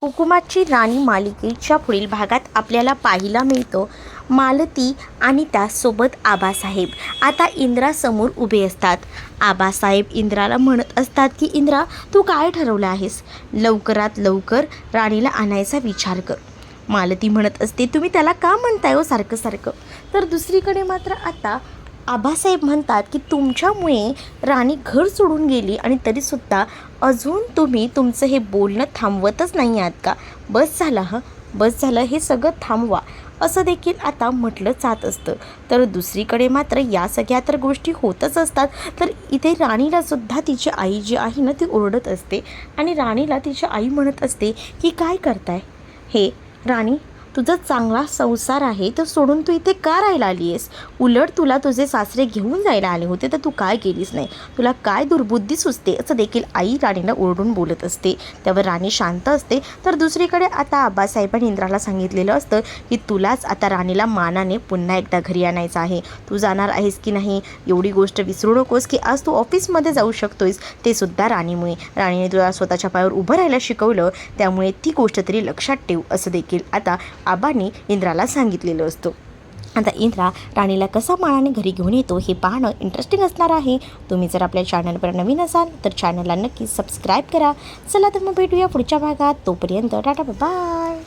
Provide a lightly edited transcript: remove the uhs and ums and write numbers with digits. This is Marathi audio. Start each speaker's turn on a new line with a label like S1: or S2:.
S1: हुकुमाची राणी मालिकेच्या पुढील भागात आपल्याला पाहायला मिळतं मालती आणि त्यासोबत आबासाहेब आता इंद्रासमोर उभे असतात. आबासाहेब इंद्राला म्हणत असतात की इंद्रा, तू काय ठरवलं आहेस? लवकरात लवकर राणीला आणायचा विचार कर. मालती म्हणत असते, तुम्ही त्याला का म्हणताय हो सारखं सारखं? तर दुसरीकडे मात्र आता आबासाहेब म्हणतात की तुमच्यामुळे राणी घर सोडून गेली आणि तरीसुद्धा अजून तुम्ही तुमचं हे बोलणं थांबवतच नाही आहात का? बस झालं हं, बस झालं, हे सगळं थांबवा, असं देखील आता म्हटलं जात असतं. तर दुसरीकडे मात्र या सगळ्या तर गोष्टी होतच असतात. तर इथे राणीलासुद्धा तिची आई जी आहे ना ती ओरडत असते आणि राणीला तिची आई म्हणत असते की काय करताय हे राणी? तुझा चांगला संसार आहे तर सोडून तू इथे का राहायला आली आहेस? उलट तुला तुझे सासरे घेऊन जायला आले होते तर तू काय केलीस नाही? तुला काय दुर्बुद्धी सुचते? असं देखील आई राणीला ओरडून बोलत असते. त्यावर राणी शांत असते. तर दुसरीकडे आता आबासाहेबांनी इंद्राला सांगितलेलं असतं की तुलाच आता राणीला मानाने पुन्हा एकदा घरी आणायचं आहे. तू जाणार आहेस की नाही एवढी गोष्ट विसरू नकोस की आज तू ऑफिसमध्ये जाऊ शकतोयस ते सुद्धा राणीमुळे. राणीने तुला स्वतःच्या पायावर उभं राहायला शिकवलं, त्यामुळे ती गोष्ट तरी लक्षात ठेव, असं देखील आता आबांनी इंद्राला सांगितलेलं असतं. आता इंद्रा राणीला कसा मानाने घरी घेऊन येतो हे पाहणं इंटरेस्टिंग असणार आहे. तुम्ही जर आपल्या चॅनलवर नवीन असाल तर चॅनलला नक्की सबस्क्राईब करा. चला तर मग भेटूया पुढच्या भागात. तोपर्यंत टाटा बाय.